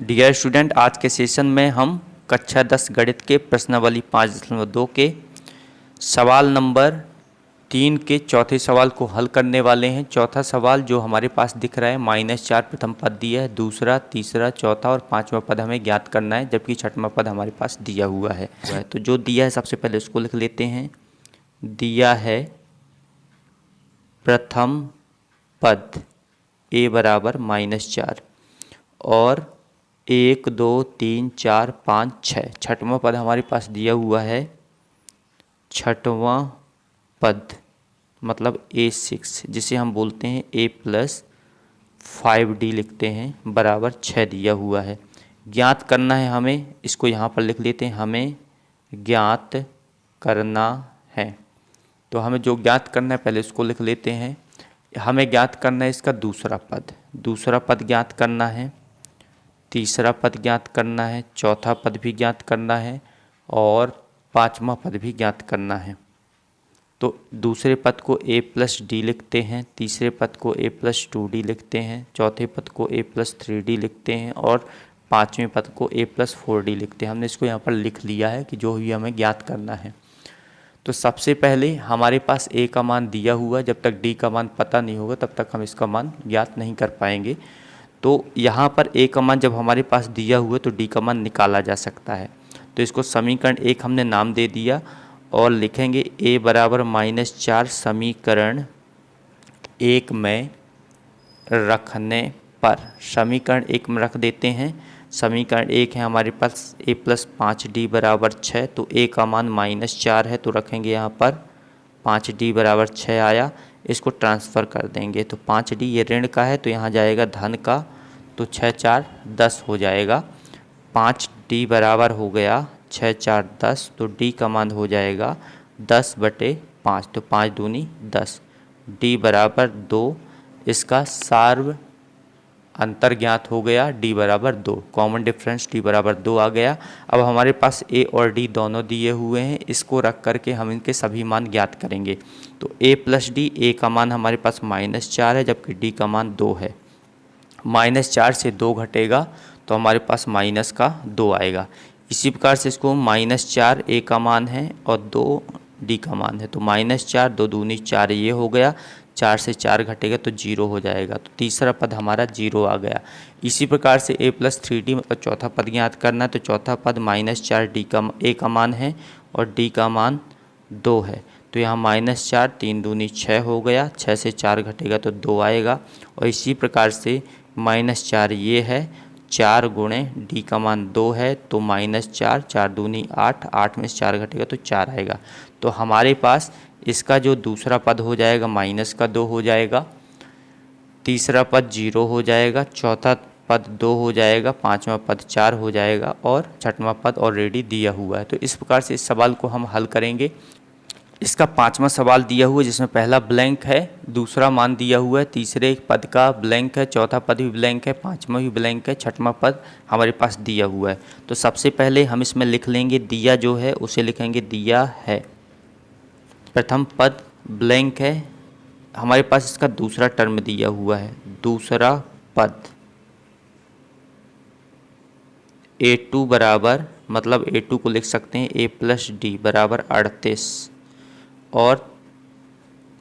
Dear student, आज के session में हम कक्षा 10 गणित के प्रश्नावली 5.2 के सवाल नंबर 3 के चौथे सवाल को हल करने वाले हैं। चौथा सवाल जो हमारे पास दिख रहा है -4 प्रथम पद दिया है, दूसरा, तीसरा, चौथा और पांचवा पद हमें ज्ञात करना है, जबकि छठवां पद हमारे पास दिया हुआ है। तो जो दिया है सबसे पहले उसको लिख लेते हैं। दिया है प्रथम पद a बराबर -4 और 1 2 3 4 5 6 छठवां पद हमारे पास दिया हुआ है। छठवां पद मतलब A6 जिसे हम बोलते हैं a + 5d लिखते हैं बराबर 6 दिया हुआ है। ज्ञात करना है हमें, इसको यहाँ पर लिख लेते हैं। हमें ज्ञात करना है, तो हमें जो ज्ञात करना है पहले इसको लिख लेते हैं। हमें ज्ञात करना है इसका दूसरा पद ज्ञात करना है, तीसरा पद ज्ञात करना है, चौथा पद भी ज्ञात करना है और पांचवा पद भी ज्ञात करना है। तो दूसरे पद को a + d लिखते हैं, तीसरे पद को a + 2d लिखते हैं, चौथे पद को a + 3d लिखते हैं और पांचवें पद को a + 4d लिखते हैं। हमने इसको यहाँ पर लिख लिया है कि जो भी हमें ज्ञात करना है। तो सबसे पहले हमारे पास a का मान दिया हुआ, जब तक d का मान पता नहीं होगा तब तक हम इसका मान ज्ञात नहीं कर पाएंगे। तो यहाँ पर a का मान जब हमारे पास दिया हुआ तो d का मान निकाला जा सकता है। तो इसको समीकरण 1 हमने नाम दे दिया और लिखेंगे a बराबर -4 समीकरण 1 में रखने पर। समीकरण 1 में रख देते हैं। समीकरण 1 है हमारे पास a + 5d बराबर 6, तो a का मान -4 है तो रखेंगे यहाँ पर 5d बराबर 6 आया। इसको ट्रांसफ़र कर देंगे तो 5d ये ऋण का है तो यहाँ जाएगा धन का, तो 6 4 10 हो जाएगा। 5d बराबर हो गया 6 4 10, तो d का मान हो जाएगा 10/5, तो 5 दूनी 10। d बराबर 2, इसका सार्व अंतर ज्ञात हो गया, d बराबर 2, कॉमन डिफरेंस d बराबर 2 आ गया। अब हमारे पास a और d दोनों दिए हुए हैं, इसको रख करके हम इनके सभी मान ज्ञात करेंगे। तो a + d, a का मान हमारे पास -4 है जबकि d का मान 2 है। -4 से 2 घटेगा तो हमारे पास -2 आएगा। इसी प्रकार से इसको -4 a का मान है और 2 d का मान है, तो -4 2 दूनी 4 ये हो गया। 4 से 4 घटेगा तो 0 हो जाएगा, तो तीसरा पद हमारा 0 आ गया। इसी प्रकार से a + 3d मतलब चौथा पद ज्ञात करना है, तो चौथा पद -4 a का मान है और d का मान 2 है। तो यहाँ -4 3 दूनी 6 हो गया, 6 से 4 घटेगा तो 2 आएगा। और इसी प्रकार से -4 ये है, 4 गुणे d का मान 2 है तो -4 4 दूनी 8, 8 में से 4 घटेगा तो 4 आएगा। तो हमारे पास इसका जो दूसरा पद हो जाएगा -2 हो जाएगा, तीसरा पद 0 हो जाएगा, चौथा पद 2 हो जाएगा, पांचवा पद 4 हो जाएगा और छठवां पद ऑलरेडी दिया हुआ है। तो इस प्रकार से इस सवाल को हम हल करेंगे। इसका पांचवा सवाल दिया हुआ है जिसमें पहला ब्लैंक है, दूसरा मान दिया हुआ है, तीसरे पद का ब्लैंक है, चौथा पद भी ब्लैंक है, पांचवा भी ब्लैंक है, छठवां पद हमारे पास दिया हुआ है। तो सबसे पहले हम इसमें लिख लेंगे दिया जो है उसे लिखेंगे दिया है। प्रथम पद ब्लैंक है, हमारे पास इसका दूसरा टर्म दिया हुआ है। दूसरा पद a2 बराबर, मतलब a2 को लिख सकते हैं a + d बराबर 38 और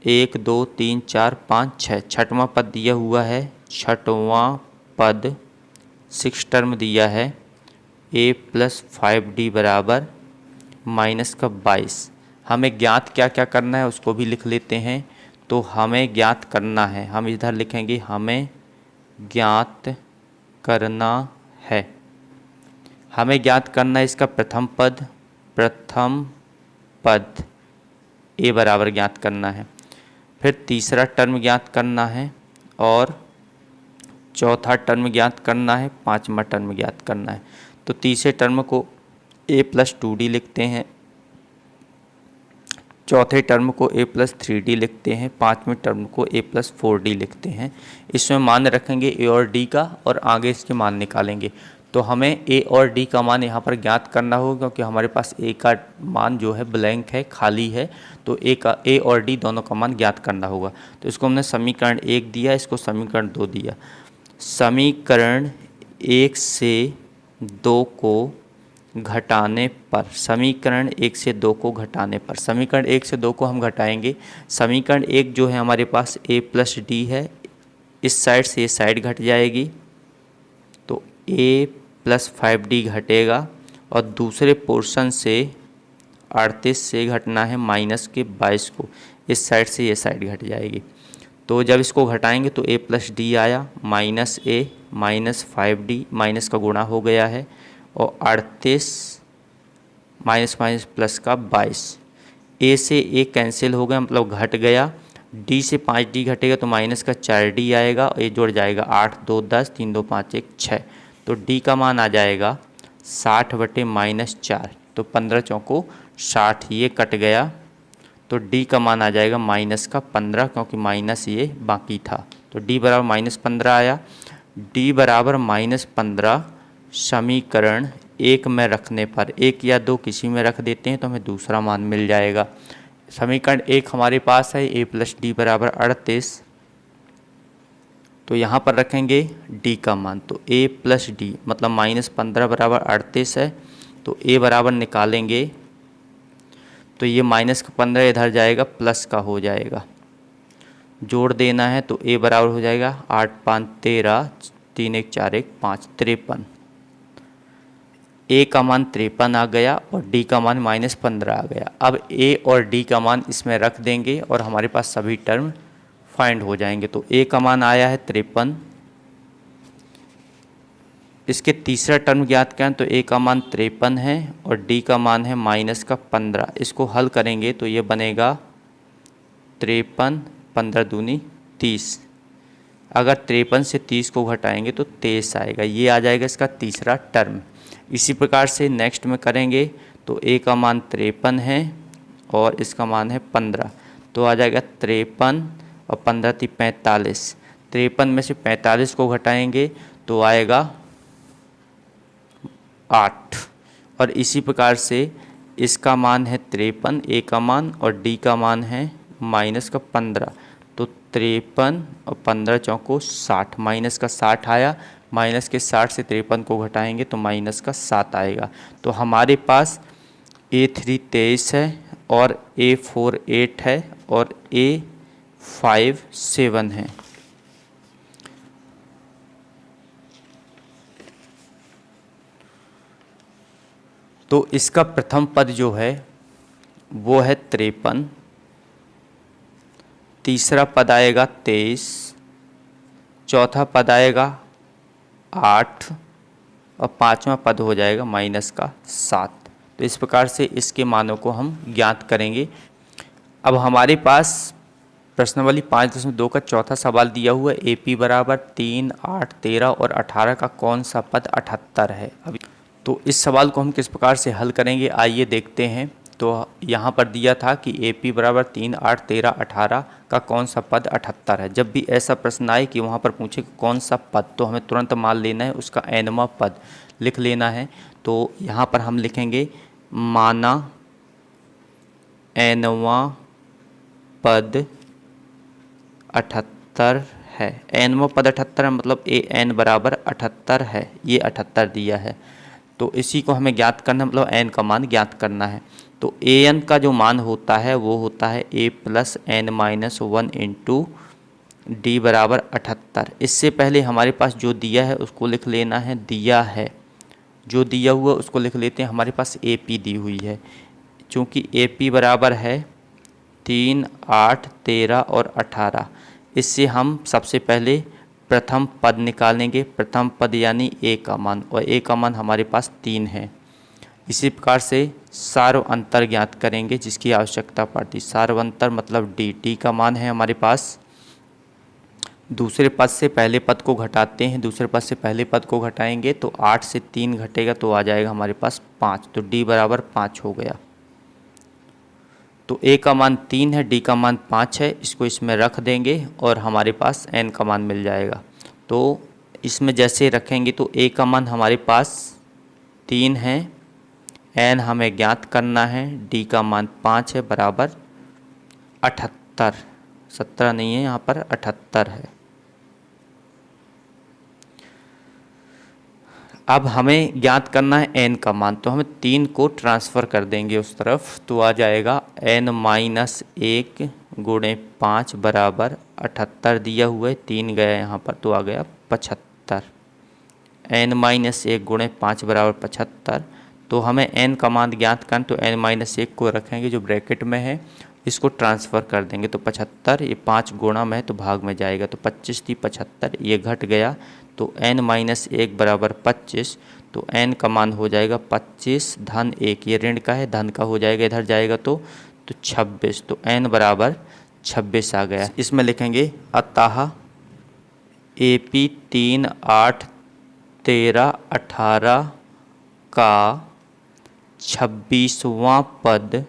1 2 3 4 5 6 छठवां पद दिया हुआ है। छठवां पद 6 टर्म दिया है a + 5d बराबर -22। हमें ज्ञात क्या क्या करना है उसको भी लिख लेते हैं। तो हमें ज्ञात करना है, हम इधर लिखेंगे हमें ज्ञात करना है। हमें ज्ञात करना है इसका प्रथम पद a बराबर ज्ञात करना है, फिर तीसरा टर्म ज्ञात करना है और चौथा टर्म ज्ञात करना है, पांचवा टर्म ज्ञात करना है। तो तीसरे टर्म को a + 2d लिखते हैं, चौथे टर्म को a + 3d लिखते हैं, पांचवें टर्म को a + 4d लिखते हैं। इसमें मान रखेंगे a और d का और आगे इसके मान निकालेंगे। तो हमें a और d का मान यहाँ पर ज्ञात करना होगा क्योंकि हमारे पास a का मान जो है ब्लैंक है, खाली है, तो a और d दोनों का मान ज्ञात करना होगा। तो इसको हमने समीकरण 1 दिया, इसको समीकरण 2 दिया। समीकरण 1 से 2 को घटाने पर, समीकरण 1 से 2 को घटाने पर, समीकरण 1 से 2 को हम घटाएंगे। समीकरण 1 जो है हमारे पास a प्लस डी है, इस साइड से ये साइड घट जाएगी तो a प्लस 5d घटेगा, और दूसरे पोर्शन से 38 से घटना है माइनस के 22 को, इस साइड से ये साइड घट जाएगी। तो जब इसको घटाएंगे तो a प्लस डी आया, minus a minus 5d, minus का गुणा हो गया है, और 38 माइनस माइनस प्लस का 22, a से a कैंसिल हो गया मतलब घट गया, d से 5d घटेगा तो माइनस का 4d आएगा, और ये जुड़ जाएगा 8 2 10 3 2 5 1 6, तो d का मान आ जाएगा 60 बटे माइनस 4, तो 15 चौको 60, ये कट गया तो d का मान आ जाएगा माइनस का 15, क्योंकि माइनस ये बाकी था, तो d बराबर माइनस 15 आया। d बराबर माइनस 15 समीकरण 1 में रखने पर, 1 या 2 किसी में रख देते हैं तो हमें दूसरा मान मिल जाएगा। समीकरण 1 हमारे पास है a प्लस डी बराबर 38, तो यहाँ पर रखेंगे d का मान, तो a प्लस डी मतलब माइनस 15 बराबर 38 है, तो a बराबर निकालेंगे तो ये माइनस का 15 इधर जाएगा, प्लस का हो जाएगा, जोड़ देना है तो a बराबर हो जाएगा 8 5 13 3 1 4 1 5 53, a का मान 53 आ गया और d का मान माइनस 15 आ गया। अब a और d का मान इसमें रख देंगे और हमारे पास सभी टर्म फाइंड हो जाएंगे। तो a का मान आया है 53, इसके तीसरा टर्म ज्ञात करें तो a का मान 53 है और d का मान है माइनस का 15। इसको हल करेंगे तो ये बनेगा 53 15 दूनी 30, अगर 53 से 30 को घटाएंगे तो 23 आएगा, ये आ जाएगा इसका तीसरा टर्म। इसी प्रकार से नेक्स्ट में करेंगे तो a का मान 53 है और इसका मान है 15, तो आ जाएगा 53 और 15 × 45, 53 में से 45 को घटाएंगे तो आएगा 8, और इसी प्रकार से इसका मान है 53 a का मान और d का मान है माइनस का 15, तो 53 और 15 चौको 60, माइनस का 60 आया, माइनस के 60 से 53 को घटाएंगे तो माइनस का 7 आएगा। तो हमारे पास a3 23 है और a4 8 है और a5 7 है। तो इसका प्रथम पद जो है वो है 53, तीसरा पद आएगा 23, चौथा पद आएगा 8 और पांचवा पद हो जाएगा माइनस का 7। तो इस प्रकार से इसके मानों को हम ज्ञात करेंगे। अब हमारे पास प्रश्नावली 5.2 का चौथा सवाल दिया हुआ है, AP बराबर 3 8 13 और 18 का कौन सा पद 78 है। अभी तो इस सवाल को हम किस प्रकार से हल करेंगे आइए देखते हैं। तो यहाँ पर दिया था कि AP बराबर 3 8 13 18 का कौन सा पद 78 है। जब भी ऐसा प्रश्न आए कि वहाँ पर पूछे कि कौन सा पद, तो हमें तुरंत मान लेना है उसका nवां पद लिख लेना है। तो यहाँ पर हम लिखेंगे माना nवां पद 78 है। nवां पद 78 है मतलब an बराबर 78 है, ये 78 दिया है। तो इसी को हमें ज्ञात करना मतलब n का मान ज्ञात करना है। तो an का जो मान होता है वो होता है a plus n minus 1 into D बराबर 78। इससे पहले हमारे पास जो दिया है उसको लिख लेना है, दिया है जो दिया हुआ उसको लिख लेते हैं। हमारे पास AP दी हुई है, चूँकि AP बराबर है 3 8 13 और 18। इससे हम सबसे पहले प्रथम पद निकालेंगे, प्रथम पद यानी a का मान, और a का मान हमारे पास 3 है। इसी प्रकार से सार्व अंतर ज्ञात करेंगे जिसकी आवश्यकता पड़ती। सार्व अंतर मतलब dt का मान है हमारे पास, दूसरे पद से पहले पद को घटाते हैं, दूसरे पद से पहले पद को घटाएंगे तो 8 से 3 घटेगा तो आ जाएगा हमारे पास 5, तो d बराबर 5 हो गया। तो a का मान 3 है, d का मान 5 है, इसको इसमें रख देंगे और हमारे पास n का मान मिल जाएगा। तो इसमें जैसे रखेंगे तो a का मान हमारे पास 3 है, n हमें ज्ञात करना है, d का मान 5 है बराबर 78, 17 नहीं है यहाँ पर 78 है। अब हमें ज्ञात करना है n का मान, तो हमें 3 को ट्रांसफ़र कर देंगे उस तरफ, तो आ जाएगा n-1 गुणे 5 बराबर 78 दिया हुआ है, 3 गया यहाँ पर तो आ गया 75। n-1 गुणे 5 बराबर 75, तो हमें n का मान ज्ञात करना, तो n-1 को रखेंगे जो ब्रैकेट में है, इसको ट्रांसफ़र कर देंगे तो 75, ये 5 गुणा में है तो भाग में जाएगा, तो 25 थी 75, ये घट गया तो n-1 बराबर 25, तो n का मान हो जाएगा 25 धन 1, ये ऋण का है, धन का हो जाएगा, इधर जाएगा तो 26, तो n बराबर 26 आ गया। इसमें लिखेंगे अतः AP 3, 8, 13, 18 का 26वां पद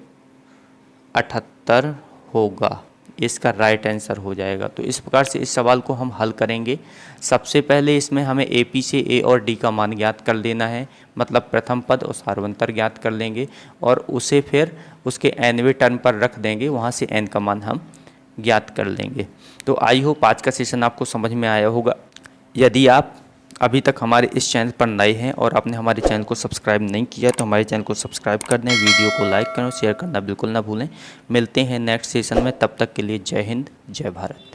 78 होगा, इसका राइट आंसर हो जाएगा। तो इस प्रकार से इस सवाल को हम हल करेंगे। सबसे पहले इसमें हमें AP से A और D का मान ज्ञात कर लेना है, मतलब प्रथम पद और सार्वंतर ज्ञात कर लेंगे और उसे फिर उसके nवें टर्म पर रख देंगे, वहाँ से n का मान हम ज्ञात कर लेंगे। तो आई होप आज का सेशन आपको समझ में आया होगा। यदि आप अभी तक हमारे इस चैनल पर नए हैं और आपने हमारे चैनल को सब्सक्राइब नहीं किया तो हमारे चैनल को सब्सक्राइब कर दें, वीडियो को लाइक करें और शेयर करना बिल्कुल ना भूलें। मिलते हैं नेक्स्ट सेशन में, तब तक के लिए जय हिंद, जय भारत।